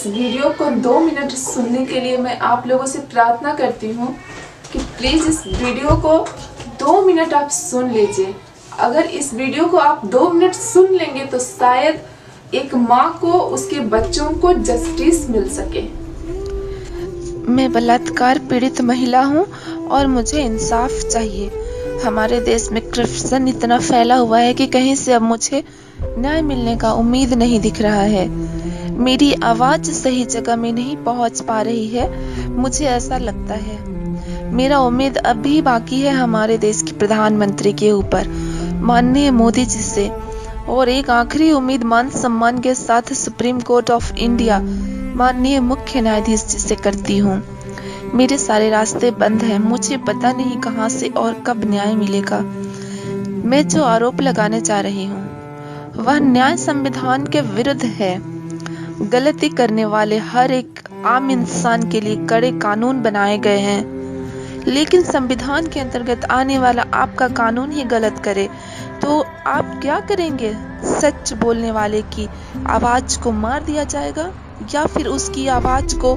इस वीडियो को 2 मिनट सुनने के लिए मैं आप लोगों से प्रार्थना करती हूँ कि प्लीज़ इस वीडियो को 2 मिनट आप सुन लीजिए। अगर इस वीडियो को आप 2 मिनट सुन लेंगे तो शायद एक माँ को उसके बच्चों को जस्टिस मिल सके। मैं बलात्कार पीड़ित महिला हूँ और मुझे इंसाफ चाहिए। हमारे देश में करप्शन इतना फैला हुआ है कि कहीं से अब मुझे न्याय मिलने का उम्मीद नहीं दिख रहा है। मेरी आवाज़ सही जगह में नहीं पहुँच पा रही है, मुझे ऐसा लगता है। मेरा उम्मीद अब भी बाकी है हमारे देश के प्रधानमंत्री के ऊपर, माननीय मोदी जी से, और एक आखिरी उम्मीद मान सम्मान के साथ सुप्रीम कोर्ट ऑफ इंडिया माननीय मुख्य न्यायाधीश जी से करती हूँ। मेरे सारे रास्ते बंद हैं, मुझे पता नहीं कहाँ से और कब न्याय मिलेगा। मैं जो आरोप लगाने जा रही हूँ वह न्याय संविधान के विरुद्ध है। गलती करने वाले हर एक आम इंसान के लिए कड़े कानून बनाए गए हैं, लेकिन संविधान के अंतर्गत आने वाला आपका कानून ही गलत करे तो आप क्या करेंगे? सच बोलने वाले की आवाज को मार दिया जाएगा या फिर उसकी आवाज को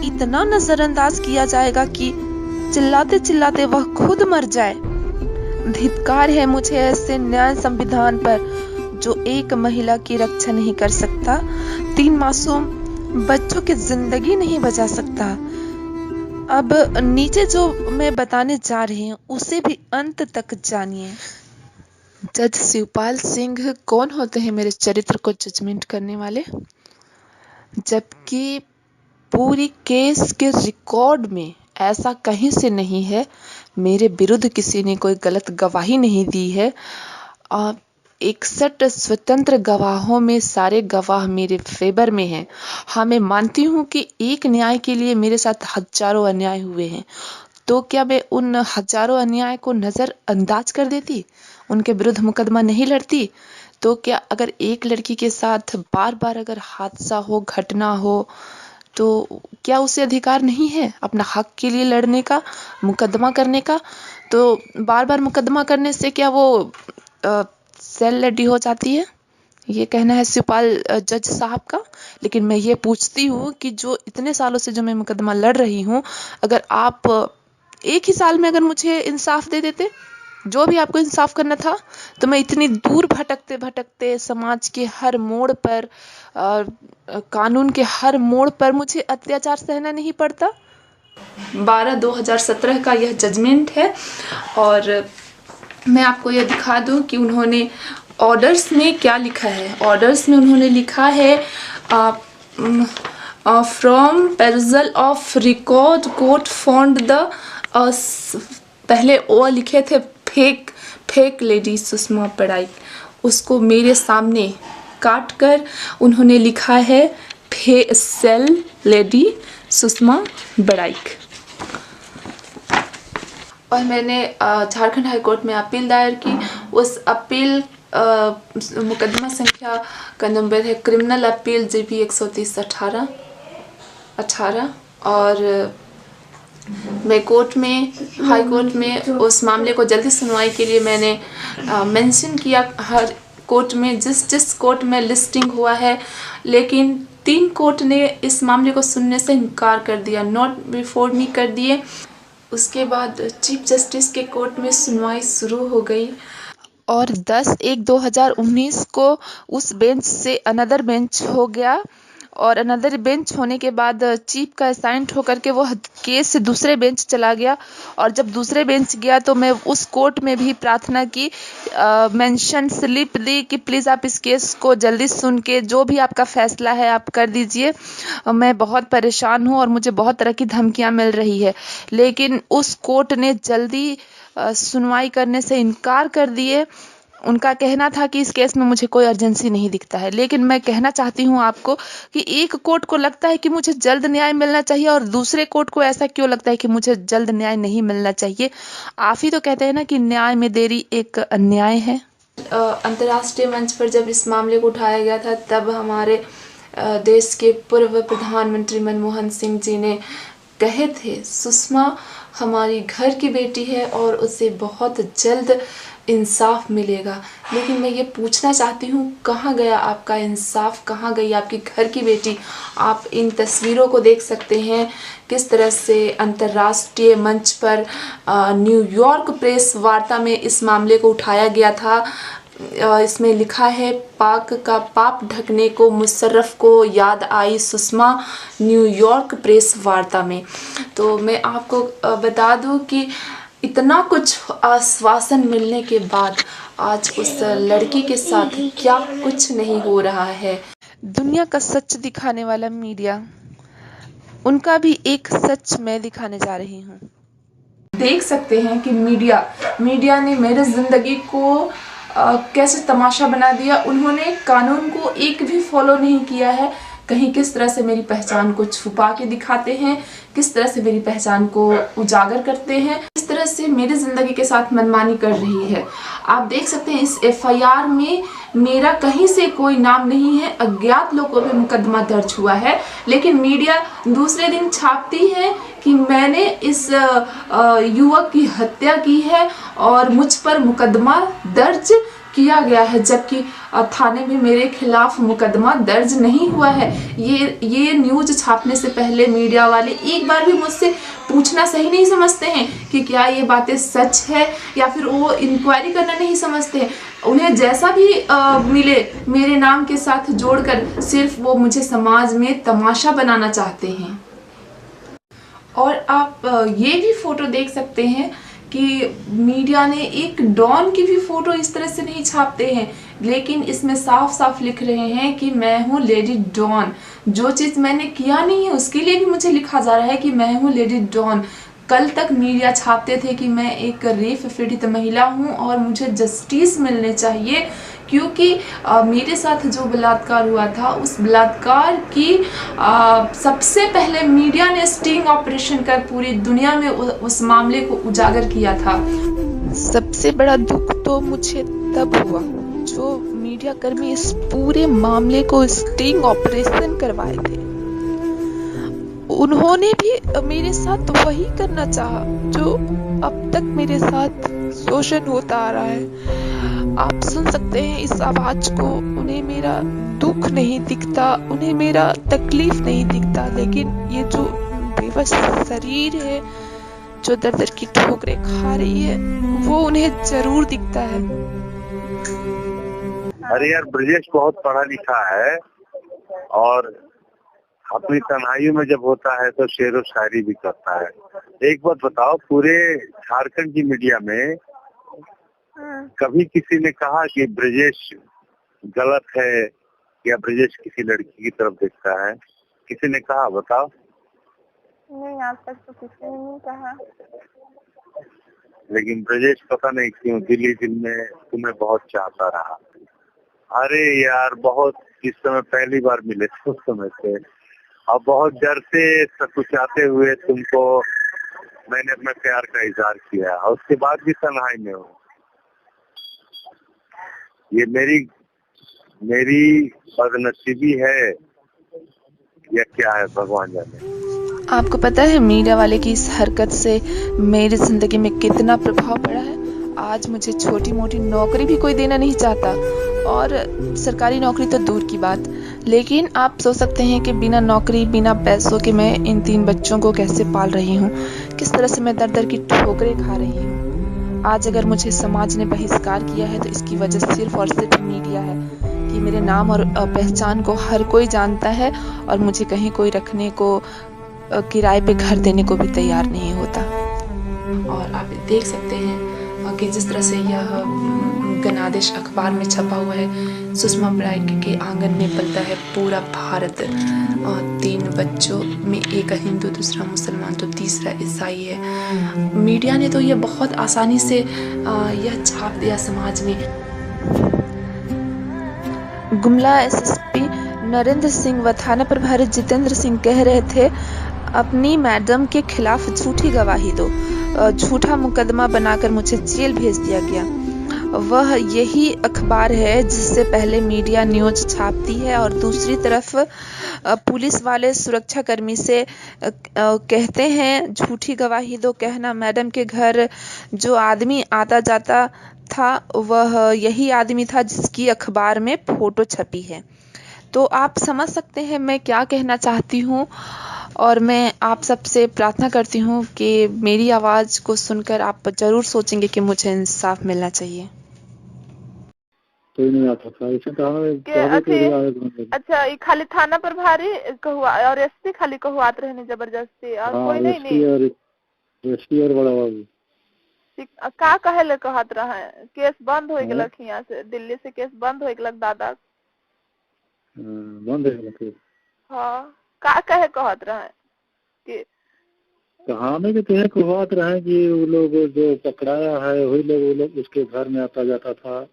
इतना नजरअंदाज किया जाएगा कि चिल्लाते चिल्लाते वह खुद मर जाए। धिक्कार है मुझे ऐसे न्याय संविधान पर जो एक महिला की रक्षा नहीं कर सकता, 3 मासूम बच्चों की जिंदगी नहीं बचा सकता। अब नीचे जो मैं बताने जा रही हूँ उसे भी अंत तक जानिए। जज शिवपाल सिंह कौन होते हैं मेरे चरित्र को जजमेंट करने वाले? जबकि पूरी केस के रिकॉर्ड में ऐसा कहीं से नहीं है, मेरे विरुद्ध किसी ने कोई गलत गवाही नहीं दी है। 61 स्वतंत्र गवाहों में सारे गवाह मेरे फेवर में हैं। हाँ, मैं मानती हूँ कि एक न्याय के लिए मेरे साथ हजारों अन्याय हुए हैं, तो क्या मैं उन हजारों अन्याय को नजरअंदाज कर देती, उनके विरुद्ध मुकदमा नहीं लड़ती? तो क्या अगर एक लड़की के साथ बार बार अगर हादसा हो, घटना हो, तो क्या उसे अधिकार नहीं है अपना हक के लिए लड़ने का, मुकदमा करने का? तो बार बार मुकदमा करने से क्या वो सेल लेडी हो जाती है? ये कहना है शिवपाल जज साहब का। लेकिन मैं ये पूछती हूँ कि जो इतने सालों से जो मैं मुकदमा लड़ रही हूँ, अगर आप एक ही साल में अगर मुझे इंसाफ दे देते, जो भी आपको इंसाफ करना था, तो मैं इतनी दूर भटकते भटकते समाज के हर मोड़ पर, कानून के हर मोड़ पर मुझे अत्याचार सहना नहीं पड़ता। 12/2017 का यह जजमेंट है और मैं आपको यह दिखा दूं कि उन्होंने ऑर्डर्स में क्या लिखा है। ऑर्डर्स में उन्होंने लिखा है from perusal of record court found the, पहले वो लिखे थे फेक लेडी सुषमा बड़ाइक, उसको मेरे सामने काट कर उन्होंने लिखा है सेल लेडी सुषमा बड़ाइक। और मैंने झारखंड हाई कोर्ट में अपील दायर की। उस अपील मुकदमा संख्या का नंबर है क्रिमिनल अपील JP 130/18। और मैं कोर्ट में, हाई कोर्ट में उस मामले को जल्दी सुनवाई के लिए मैंने मेंशन किया हर कोर्ट में, जिस कोर्ट में लिस्टिंग हुआ है, लेकिन 3 कोर्ट ने इस मामले को सुनने से इनकार कर दिया, नॉट बिफोर मी कर दिए। उसके बाद चीफ जस्टिस के कोर्ट में सुनवाई शुरू हो गई और 10/1/2019 को उस बेंच से अनदर बेंच हो गया, और अनदर बेंच होने के बाद चीफ का असाइन होकर के वो केस दूसरे बेंच चला गया। और जब दूसरे बेंच गया तो मैं उस कोर्ट में भी प्रार्थना की, मेंशन स्लिप दी कि प्लीज़ आप इस केस को जल्दी सुन के जो भी आपका फैसला है आप कर दीजिए। मैं बहुत परेशान हूँ और मुझे बहुत तरह की धमकियाँ मिल रही है, लेकिन उस कोर्ट ने जल्दी सुनवाई करने से इनकार कर दिए। उनका कहना था कि इस केस में मुझे कोई अर्जेंसी नहीं दिखता है। लेकिन मैं कहना चाहती हूँ आपको कि एक कोर्ट को लगता है कि मुझे जल्द न्याय मिलना चाहिए और दूसरे कोर्ट को ऐसा क्यों लगता है कि मुझे जल्द न्याय नहीं मिलना चाहिए? आप ही तो कहते हैं ना कि न्याय में देरी एक अन्याय है। अंतर्राष्ट्रीय मंच पर जब इस मामले को उठाया गया था, तब हमारे देश के पूर्व प्रधानमंत्री मनमोहन सिंह जी ने कहे थे सुषमा हमारी घर की बेटी है और उसे बहुत जल्द इंसाफ मिलेगा। लेकिन मैं ये पूछना चाहती हूँ, कहाँ गया आपका इंसाफ, कहाँ गई आपकी घर की बेटी। आप इन तस्वीरों को देख सकते हैं किस तरह से अंतर्राष्ट्रीय मंच पर न्यूयॉर्क प्रेस वार्ता में इस मामले को उठाया गया था। इसमें लिखा है, पाक का पाप ढकने को मुशर्रफ को याद आई सुषमा, न्यूयॉर्क प्रेस वार्ता में। तो मैं आपको बता दूं कि इतना कुछ आश्वासन मिलने के बाद आज उस लड़की के साथ क्या कुछ नहीं हो रहा है। दुनिया का सच दिखाने वाला मीडिया, उनका भी एक सच मैं दिखाने जा रही हूँ। देख सकते हैं कि मीडिया ने मेरे ज़िंदगी को कैसे तमाशा बना दिया। उन्होंने कानून को एक भी फॉलो नहीं किया है। कहीं किस तरह से मेरी पहचान को छुपा के दिखाते हैं, किस तरह से मेरी पहचान को उजागर करते हैं, इस तरह से मेरी ज़िंदगी के साथ मनमानी कर रही है। आप देख सकते हैं इस एफआईआर में मेरा कहीं से कोई नाम नहीं है। अज्ञात लोगों पे मुकदमा दर्ज हुआ है, लेकिन मीडिया दूसरे दिन छापती है कि मैंने इस युवक की हत्या की है और मुझ पर मुकदमा दर्ज किया गया है, जबकि थाने में मेरे खिलाफ मुकदमा दर्ज नहीं हुआ है। ये न्यूज़ छापने से पहले मीडिया वाले एक बार भी मुझसे पूछना सही नहीं समझते हैं कि क्या ये बातें सच है, या फिर वो इंक्वायरी करना नहीं समझते हैं। उन्हें जैसा भी मिले मेरे नाम के साथ जोड़कर सिर्फ वो मुझे समाज में तमाशा बनाना चाहते हैं। और आप ये भी फोटो देख सकते हैं कि मीडिया ने एक डॉन की भी फोटो इस तरह से नहीं छापते हैं, लेकिन इसमें साफ साफ लिख रहे हैं कि मैं हूँ लेडी डॉन। जो चीज़ मैंने किया नहीं है उसके लिए भी मुझे लिखा जा रहा है कि मैं हूँ लेडी डॉन। कल तक मीडिया छापते थे कि मैं एक रेप पीड़ित महिला हूँ और मुझे जस्टिस मिलने चाहिए, क्योंकि मेरे साथ जो बलात्कार हुआ था उस बलात्कार की सबसे पहले मीडिया ने स्टिंग ऑपरेशन कर पूरी दुनिया में उस मामले को उजागर किया था। सबसे बड़ा दुख तो मुझे तब हुआ जो मीडिया कर्मी इस पूरे मामले को स्टिंग ऑपरेशन करवाए थे। उन्होंने भी मेरे साथ वही करना चाहा जो अब तक मेरे साथ शोषण होता आ रहा है। आप सुन सकते हैं इस आवाज को। उन्हें मेरा दुख नहीं दिखता, उन्हें मेरा तकलीफ नहीं दिखता, लेकिन ये जो बेबस शरीर है जो दर दर की ठोकरें खा रही है वो उन्हें जरूर दिखता है। अरे यार, ब्रजेश बहुत पढ़ा लिखा है और अपनी तन्हाइयों में जब होता है तो शेर व शायरी भी करता है। एक बात बताओ, पूरे झारखंड की मीडिया में कभी किसी ने कहा कि ब्रजेश गलत है या ब्रजेश किसी लड़की की तरफ देखता है? किसी ने कहा? बताओ। नहीं, आज तक तो किसी ने नहीं कहा। लेकिन ब्रजेश पता नहीं क्यों दिल ही दिल में तुम्हें बहुत चाहता रहा। अरे यार, बहुत इस समय पहली बार मिले थे उस समय से, और बहुत डर से सकुचाते हुए तुमको मैंने अपने प्यार का इजहार किया, और उसके बाद भी तन्हाई में हो। ये मेरी बदनसीबी है या क्या है, भगवान जाने। आपको पता है मीडिया वाले की इस हरकत से मेरी जिंदगी में कितना प्रभाव पड़ा है। आज मुझे छोटी मोटी नौकरी भी कोई देना नहीं चाहता, और सरकारी नौकरी तो दूर की बात। लेकिन आप सोच सकते हैं कि बिना नौकरी बिना पैसों के मैं इन 3 बच्चों को कैसे पाल रही हूँ, किस तरह से मैं दर दर की ठोकरें खा रही हूँ। आज अगर मुझे समाज ने बहिष्कार किया है तो इसकी वजह सिर्फ और सिर्फ मीडिया है कि मेरे नाम और पहचान को हर कोई जानता है, और मुझे कहीं कोई रखने को, किराए पे घर देने को भी तैयार नहीं होता। और आप देख सकते हैं कि जिस तरह से यह गनादेश अखबार में छपा हुआ है, सुषमा ब्राइड के आंगन में पलता है पूरा भारत। 3 बच्चों में एक हिंदू, दूसरा मुसलमान तो तीसरा ईसाई है। मीडिया ने तो यह बहुत आसानी से यह छाप दिया समाज में। गुमला एसएसपी नरेंद्र सिंह व थाना प्रभारी जितेंद्र सिंह कह रहे थे, अपनी मैडम के खिलाफ झूठी गवाही दो। झूठा मुकदमा बनाकर मुझे जेल भेज दिया गया। वह यही अखबार है जिससे पहले मीडिया न्यूज़ छापती है, और दूसरी तरफ पुलिस वाले सुरक्षाकर्मी से कहते हैं झूठी गवाही दो। कहना मैडम के घर जो आदमी आता जाता था वह यही आदमी था जिसकी अखबार में फोटो छपी है। तो आप समझ सकते हैं मैं क्या कहना चाहती हूँ, और मैं आप सबसे प्रार्थना करती हूँ कि मेरी आवाज़ को सुनकर आप ज़रूर सोचेंगे कि मुझे इंसाफ मिलना चाहिए। कोई नहीं आता था ऐसे अच्छा, ये खाली थाना प्रभारी कहुआ और एसपी खाली कहुआत रहने जबरदस्ती और कोई नहीं और एसपी और बड़ा बाबू का कहे ले कहत रहा है केस बंद हो गलक यहाँ से दिल्ली से केस बंद हो गलक दादा बंद है। हाँ का कहे कहत रहा है कि कहानी के तुम्हें कहत रहे कि वो लोग जो पकड़ाया है वही लोग वो लोग उसके घर में आता जाता था,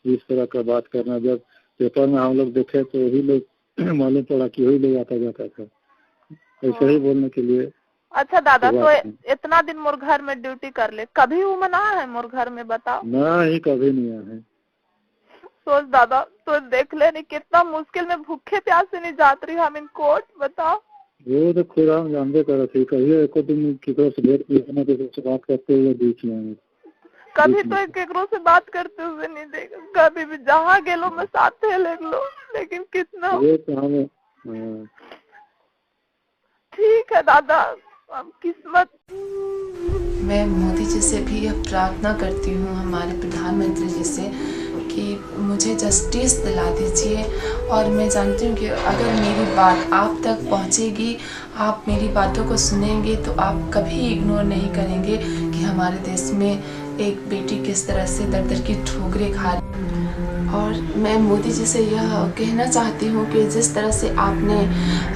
इस तरह का बात करना। जब पेपर में हम लोग देखे तो वही लोग मालूम पड़ा कि वही लोग आता जाता था, ऐसे ही बोलने के लिए। अच्छा दादा, तो इतना दिन मोर घर में ड्यूटी कर ले, कभी वो मना है मोर घर में बताओ? नहीं, कभी नहीं आया है। सोच दादा, तो देख ले नहीं कितना मुश्किल में भूखे प्यासे नहीं जात रही हम इन कोर्ट, बताओ। वो तो खुद हम जानते कर थे, कभी एक दिन किसी से भेंट किया किसी से बात करते हुए बीच में, कभी तो केकरो से बात करते हुए नहीं देखा, कभी भी जहाँ गेलो मैं साथे ले लो, लेकिन कितना ठीक है दादा, अब किस्मत। मैं मोदी जी से भी यह प्रार्थना करती हूँ, हमारे प्रधानमंत्री जी से, कि मुझे जस्टिस दिला दीजिए। और मैं जानती हूँ कि अगर मेरी बात आप तक पहुँचेगी, आप मेरी बातों को सुनेंगे, तो आप कभी इग्नोर नहीं करेंगे कि हमारे देश में एक बेटी किस तरह से दर दर की ठोकरें खा रही। और मैं मोदी जी से यह कहना चाहती हूँ कि जिस तरह से आपने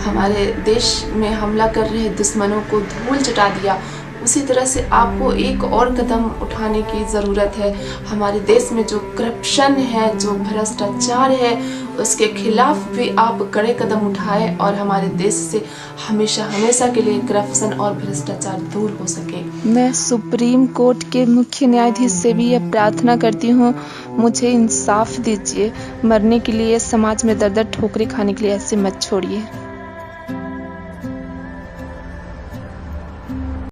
हमारे देश में हमला कर रहे दुश्मनों को धूल चटा दिया, उसी तरह से आपको एक और कदम उठाने की ज़रूरत है। हमारे देश में जो करप्शन है, जो भ्रष्टाचार है, उसके खिलाफ भी आप कड़े कदम उठाएं और हमारे देश से हमेशा हमेशा के लिए करप्शन और भ्रष्टाचार दूर हो सके। मैं सुप्रीम कोर्ट के मुख्य न्यायाधीश से भी यह प्रार्थना करती हूँ, मुझे इंसाफ दीजिए। मरने के लिए, समाज में दर दर ठोकरें खाने के लिए ऐसे मत छोड़िए।